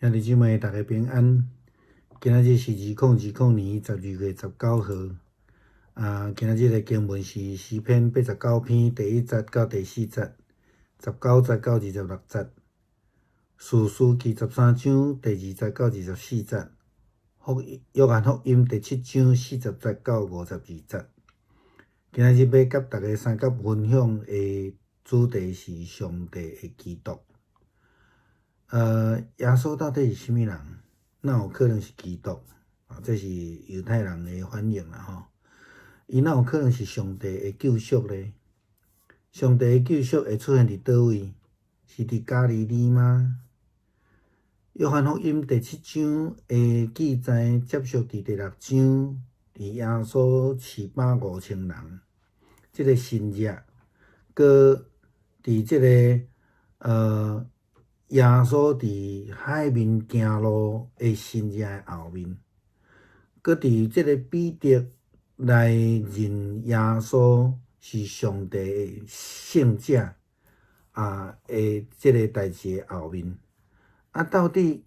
兄弟姊妹，大家平安。今仔日是2020年12月19号。今仔日的经文是诗篇89篇第1节到第4节，19节到26节。士师记13章第2节到24节。约翰福音第7章40节到52节。今仔日要甲大家三角分享的主题是上帝的基督。耶稣到底是啥物人？哪有可能是基督？这是犹太人的反应啦吼。伊哪有可能是上帝的救赎呢？上帝的救赎会出现伫倒位？是伫加利利吗？约翰福音第7章的记载接续伫第6章，伫耶稣饲饱5000人，这个新约，搁伫这个耶稣伫海面行路的新约的后面，搁伫这个彼得来认耶稣是上帝的圣者的这个代志的后面，到底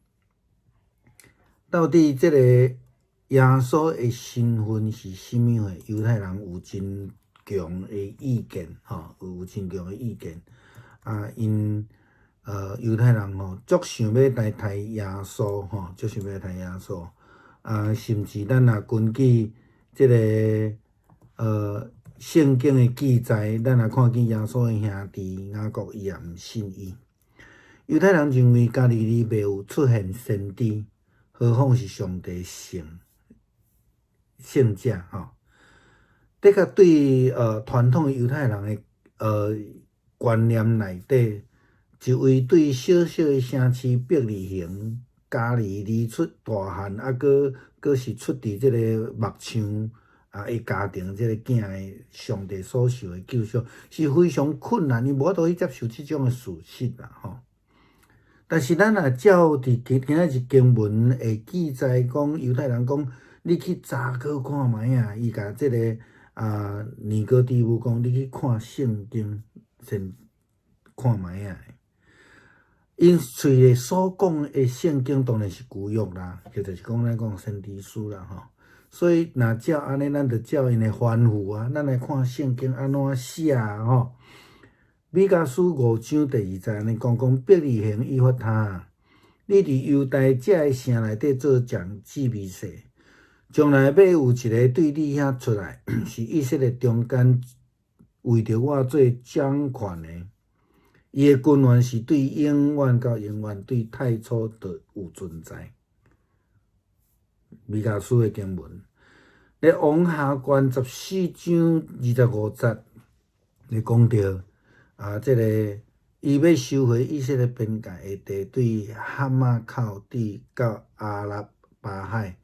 这个耶稣的身份是啥物货？犹太人有真强的意见有真强的意见因犹太人足想要来杀耶稣足想要杀耶稣甚至咱若根据这个圣经的记载，咱若看见耶稣的兄弟雅各伊也毋信伊。犹太人认为加利利未有出现先知，何况是上帝圣者的确对传统犹太人的观念内底，一位对小小的城市伯利恒、加利利出大汉，搁是出伫这个木匠的家庭，这个囝的上帝所受的救赎是非常困难，伊无法度去接受即种的事实啦但是咱若照伫今仔日经文的记载讲，犹太人讲，你去查考看觅伊甲即个尼哥底母讲，你去看圣经，先看觅因嘴里所讲的圣经当然是旧约啦，就是讲咱讲先知书啦所以若照安尼，咱就照因的吩咐咱来看圣经安怎写米迦书5章第2节安尼讲伯利恒以法他，你伫犹大这个城内底做长子弥撒，将来要有一个对你遐出来，是以色列中间为着我做掌权的。伊的君王是对永远到永远，对太初就有存在。弥迦书的经文，咧王下卷14章25节，咧讲到这个伊要收回以色列边界的地，对哈马口地到阿拉巴海，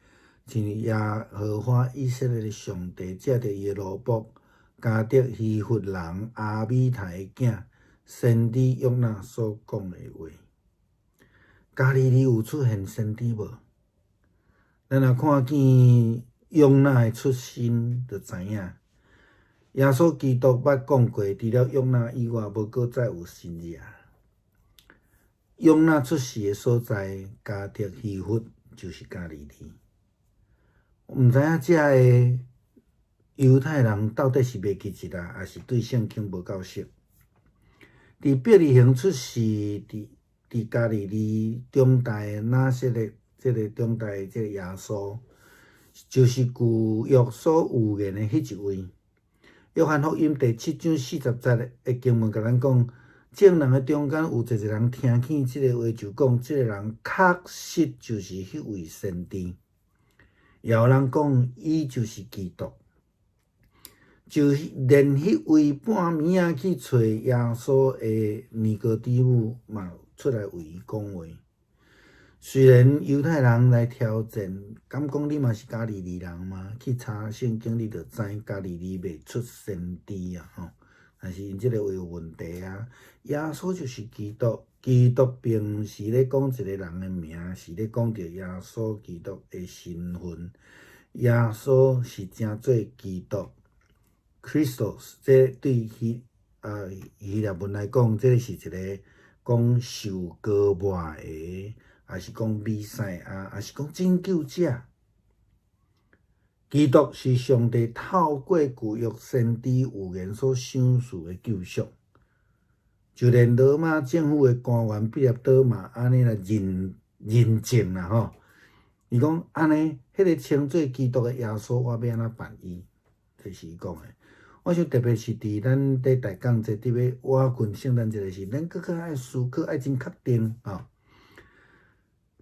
像耶和华以色列的上帝借着伊的奴仆加得希弗人阿米台的囝先知约纳所讲的话。加利利有出现先知无？咱若看见约纳的出身，就知影耶稣基督捌讲过，除了约纳以外，无搁再有新约。约纳出世的所在加得希弗就是加利利。毋知影遮的犹太人到底是袂记得还是对圣经无够熟？伫伯利恒出世，伫加利利中大的拿撒勒，这个中大的这个耶稣，就是旧约所预言的迄一位。约翰福音第7章40节的经文甲咱讲，众人的中间有一个人听见即个话，就讲即个人确实就是迄位先知。也有人讲伊就是基督，就连迄位半暝仔去找耶稣的尼哥底母嘛出来为伊讲话。虽然犹太人来挑战，敢讲你嘛是加利利人吗？去查圣经，你就知加利利袂出先知但是因即个话有问题耶稣就是基督，基督并是咧讲一个人的名，是咧讲着耶稣基督的身份。耶稣是正做基督 ，Christos， 这对希腊文来讲，这是一个讲受膏抹的还是讲弥赛亚，还是讲拯救者。基督是上帝透过旧约先知预言所想述的救赎，就连罗马政府的官员毕列多嘛，安尼来认证啦吼。伊讲安尼，迄个称作基督的耶稣，我要安怎办伊？这是伊讲的。我想特别是伫咱伫大港节伫要瓦群圣诞节的时，咱搁较爱思考，爱真确定吼。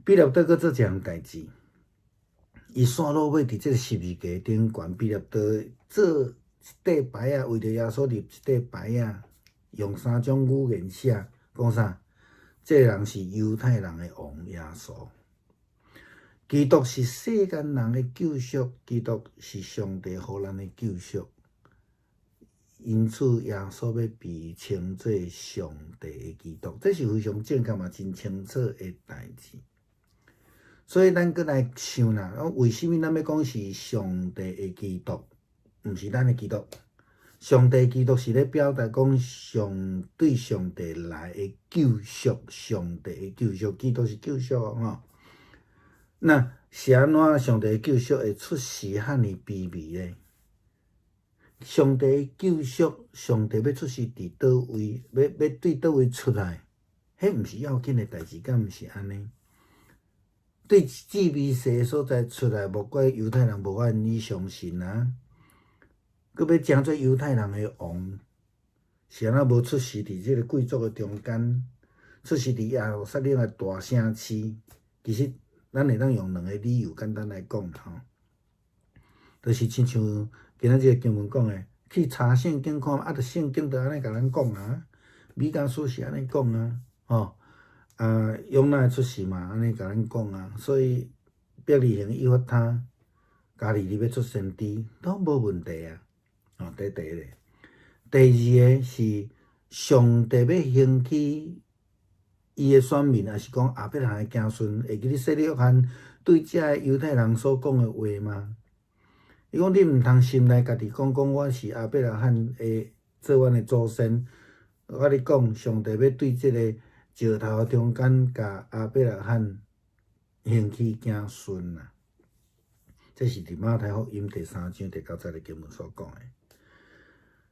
毕列多搁做一项代志。伊山路尾伫即个十字架顶悬，毕列多做一块牌啊，为着耶稣立一块牌啊，用3种语言写，讲啥？这个人是犹太人的王耶稣，基督是世间人的救赎，基督是上帝予咱的救赎，因此耶稣要被称作上帝的基督，这是非常正确嘛，真清楚的代志。所以咱搁来想啦，为什么咱要讲是上帝的基督，毋是咱的基督？上帝基督是咧表达讲对上帝来的救赎，上帝的救赎，基督是救赎吼。那是安怎上帝的救赎会出世遐尼卑微咧？上帝的救赎，上帝要出世伫倒位，要对倒位出来？迄毋是要紧的代志，敢毋是安尼？对至微细所在出来，莫怪犹太人无法以相信啊！佮要争做犹太人的王，是安怎无出世伫即个贵族的中间，出世伫耶路撒冷的大城市？其实咱会当用2个理由简单来讲吼，就是亲像今仔日经文讲的，去查圣经看，啊，着圣经着安尼甲咱讲啊，米迦书是安尼讲啊，吼。用咱出世嘛，安尼甲咱讲啊，所以伯利恒以法他家己你要出先知，都无问题啊。这第一个。第二个是上帝要兴起伊的选民，还是讲亚伯拉罕的子孙，会记咧洗礼约翰对遮个犹太人所讲的话吗？伊讲你毋通心内家己讲我是亚伯拉罕的做阮的祖先。我咧讲，上帝要对即个石头中间，甲亚伯拉罕兴起子孙啊！这是伫马太福音第3章第9节的经文所讲的。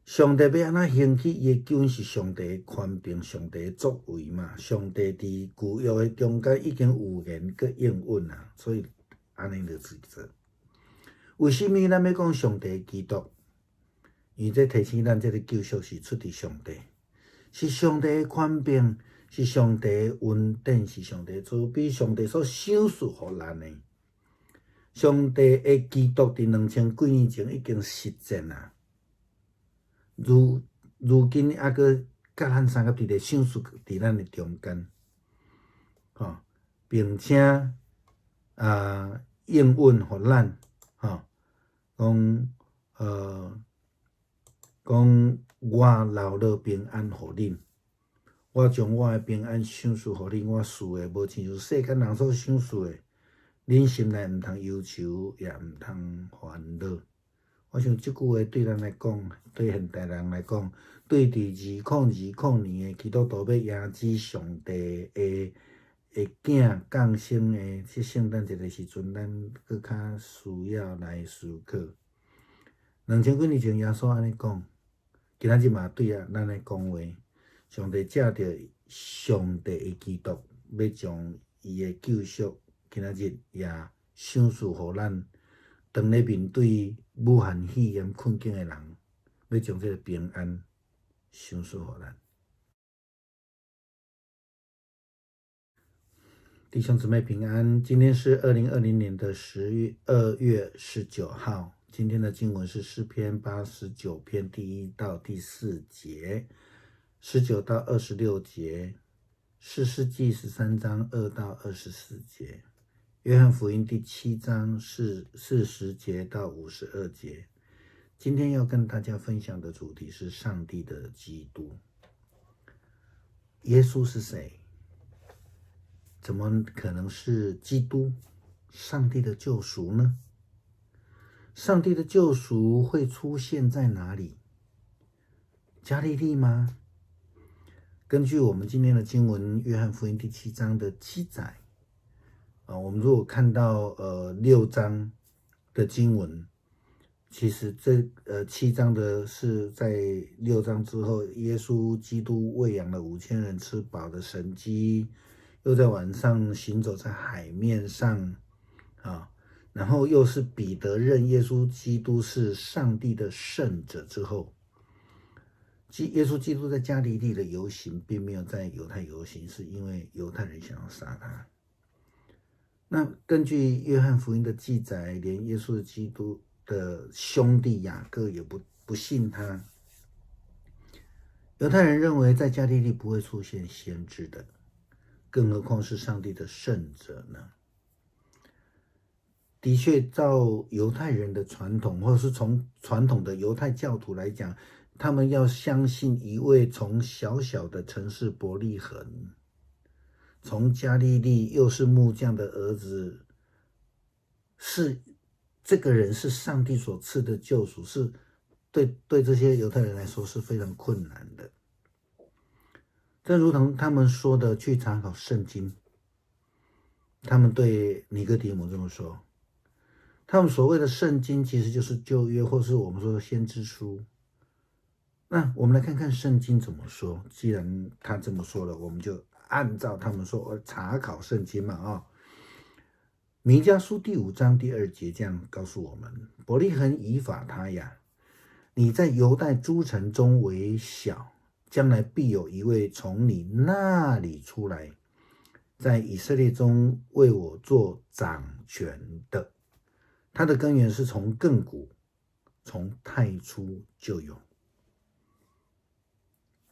上帝要安怎兴起伊的救恩，是上帝的权柄，上帝的作为嘛。上帝伫旧约的中间已经有言佮应允啊，所以安尼就是做。为什么咱要讲上帝的基督？因为这提醒咱，这个救赎是出自上帝，是上帝的权柄。是上帝的恩典，是上帝慈悲，上帝所赏赐予咱的。上帝的基督伫2000几年前已经实践啦，如今还佫甲咱三个伫咧赏赐伫咱的中间，并且应允予咱，讲我留落平安予恁。我将我的平安赏赐予恁，我赐的无亲像世间人所赏赐的，恁心内毋通忧愁，也毋通烦恼。我想即句话对咱来讲，对现代人来讲，对伫2020年的基督徒要迎接上帝的囝降生的即圣诞节的时阵，咱搁较需要来思考。2000几年前耶稣安尼讲，今仔日嘛对咱来讲话。上帝借着上帝的基督，要将伊的救赎，今仔日也赏赐予咱。当咧面对武汉肺炎困境的人，要将这个平安赏赐予咱。弟兄姊妹平安，今天是2020年的2月19号。今天的经文是诗篇89篇第1到第4节。19到26节，士师记13章2到24节，约翰福音第7章是40节到52节。今天要跟大家分享的主题是上帝的基督。耶稣是谁？怎么可能是基督？上帝的救赎呢？上帝的救赎会出现在哪里？加利利吗？根据我们今天的经文，约翰福音第7章的记载，我们如果看到6章的经文，其实这7章的是在6章之后，耶稣基督喂养了5000人吃饱的神迹，又在晚上行走在海面上啊，然后又是彼得认耶稣基督是上帝的圣者之后，耶稣基督在加利利的游行并没有在犹太游行，是因为犹太人想要杀他。那根据约翰福音的记载，连耶稣基督的兄弟雅各也不信他。犹太人认为在加利利不会出现先知的，更何况是上帝的圣者呢？的确，照犹太人的传统，或者是从传统的犹太教徒来讲，他们要相信一位从小小的城市伯利恒，从加利利又是木匠的儿子，是这个人是上帝所赐的救赎，是对这些犹太人来说是非常困难的。正如同他们说的，去查考圣经，他们对尼哥底母这么说，他们所谓的圣经其实就是旧约，或是我们说的先知书。那我们来看看圣经怎么说。既然他这么说了，我们就按照他们说查考圣经嘛。弥迦书第5章第2节这样告诉我们：伯利恒以法他呀，你在犹大诸城中为小，将来必有一位从你那里出来，在以色列中为我做掌权的。他的根源是从亘古，从太初就有。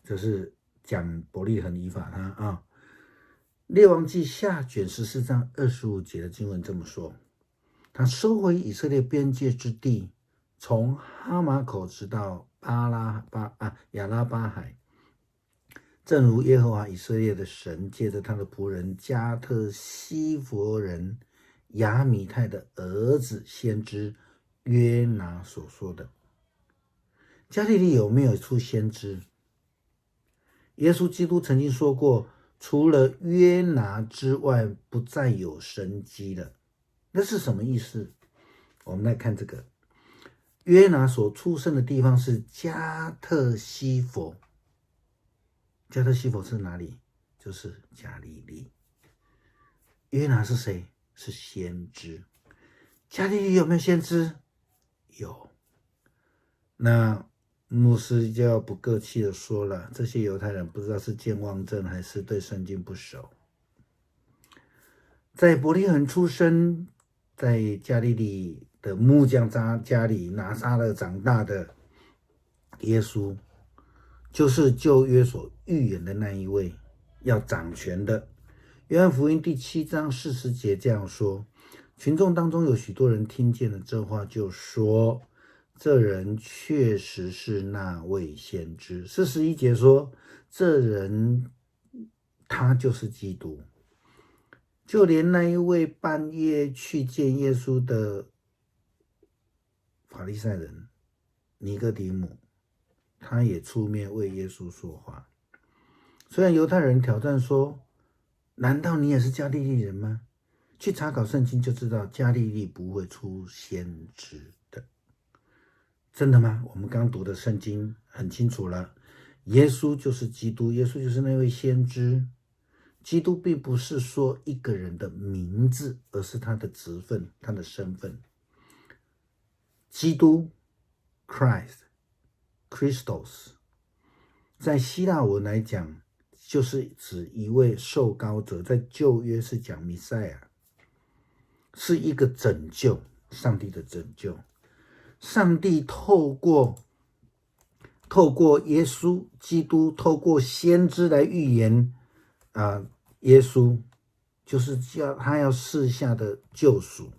这是讲伯利恒以法他啊。列王记下卷14章25节的经文这么说：他收回以色列边界之地，从哈马口直到亚拉巴海，正如耶和华以色列的神借着他的仆人加特西弗人亚米泰的儿子先知约拿所说的。加利利有没有出先知？耶稣基督曾经说过，除了约拿之外，不再有神迹了。那是什么意思？我们来看这个。约拿所出生的地方是加特西弗。加特西弗是哪里？就是加利利。约拿是谁？是先知。加利利有没有先知？有。那牧师就要不客气的说了，这些犹太人不知道是健忘症还是对圣经不熟。在伯利恒出生，在加利利的木匠家里拿撒勒长大的耶稣，就是旧约所预言的那一位要掌权的。约翰福音第7章40节这样说：群众当中有许多人听见了这话，就说这人确实是那位先知。41节说这人他就是基督。就连那一位半夜去见耶稣的法利赛人尼哥底母，他也出面为耶稣说话。虽然犹太人挑战说，难道你也是加利利人吗？去查考圣经就知道加利利不会出先知的。真的吗？我们刚读的圣经很清楚了，耶稣就是基督，耶稣就是那位先知。基督并不是说一个人的名字，而是他的职分，他的身份。基督 Christos 在希腊文来讲，就是指一位受膏者，在旧约是讲弥赛亚，是一个拯救，上帝的拯救。上帝透过耶稣基督，透过先知来预言耶稣就是他要赐下的救赎。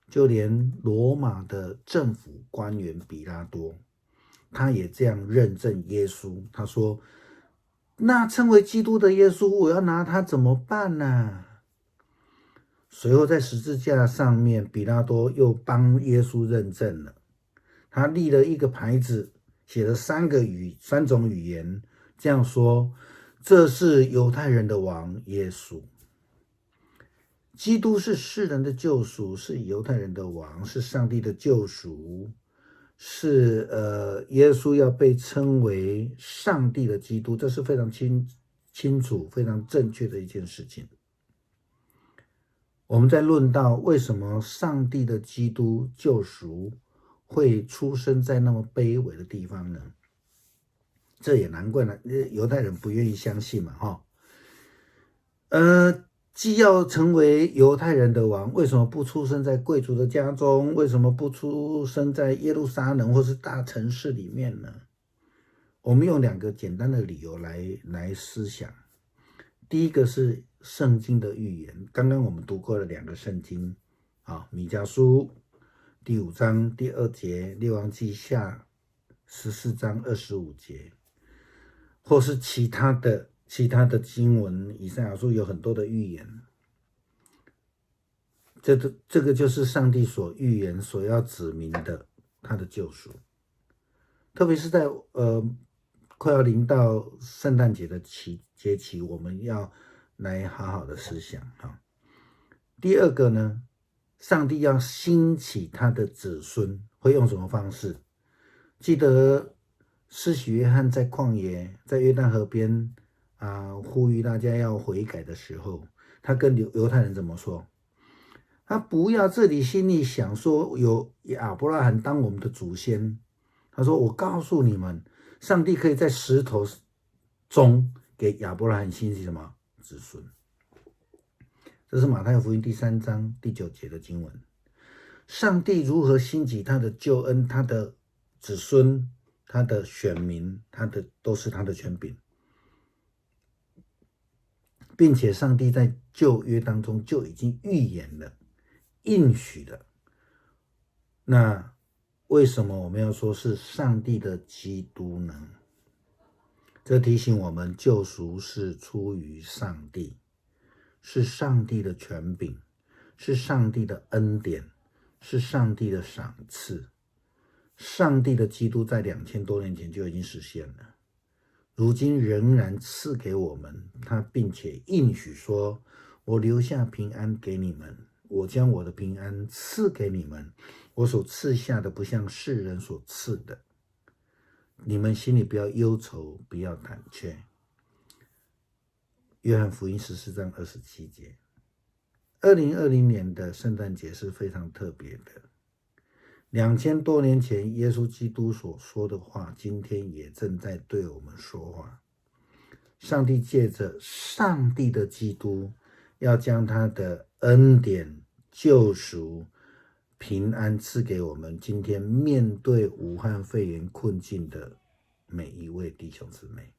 就连罗马的政府官员比拉多，他也这样认证耶稣。他说，那称为基督的耶稣，我要拿他怎么办呢？随后在十字架上面，比拉多又帮耶稣认证了。他立了一个牌子，写了3种语言，这样说，这是犹太人的王耶稣。基督是世人的救赎，是犹太人的王，是上帝的救赎，是耶稣要被称为上帝的基督，这是非常清楚、非常正确的一件事情。我们在论到为什么上帝的基督救赎会出生在那么卑微的地方呢？这也难怪了，犹太人不愿意相信嘛，既要成为犹太人的王，为什么不出生在贵族的家中？为什么不出生在耶路撒冷或是大城市里面呢？我们用2个简单的理由来思想。第一个是圣经的预言，刚刚我们读过了2个圣经，米迦书第5章第2节，列王记下14章25节，或是其他的经文，以赛亚书有很多的预言，这个就是上帝所预言所要指明的他的救赎，特别是在快要临到圣诞节的节期，我们要来好好的思想。第二个呢，上帝要兴起他的子孙，会用什么方式？记得施洗约翰在旷野，在约旦河边呼吁大家要悔改的时候，他跟犹太人怎么说？他不要这里心里想说有亚伯拉罕当我们的祖先，他说我告诉你们，上帝可以在石头中给亚伯拉罕兴起什么子孙。这是马太福音第3章第9节的经文。上帝如何兴起他的救恩，他的子孙，他的选民，都是他的权柄，并且上帝在旧约当中就已经预言了，应许了。那为什么我们要说是上帝的基督呢？这提醒我们，救赎是出于上帝，是上帝的权柄，是上帝的恩典，是上帝的赏赐。上帝的基督在2000多年前就已经实现了，如今仍然赐给我们他，并且应许说，我留下平安给你们，我将我的平安赐给你们，我所赐下的不像世人所赐的，你们心里不要忧愁，不要胆怯。约翰福音14章27节。2020年的圣诞节是非常特别的，2000多年前耶稣基督所说的话，今天也正在对我们说话。上帝借着上帝的基督，要将他的恩典、救赎、平安赐给我们今天面对武汉肺炎困境的每一位弟兄姊妹。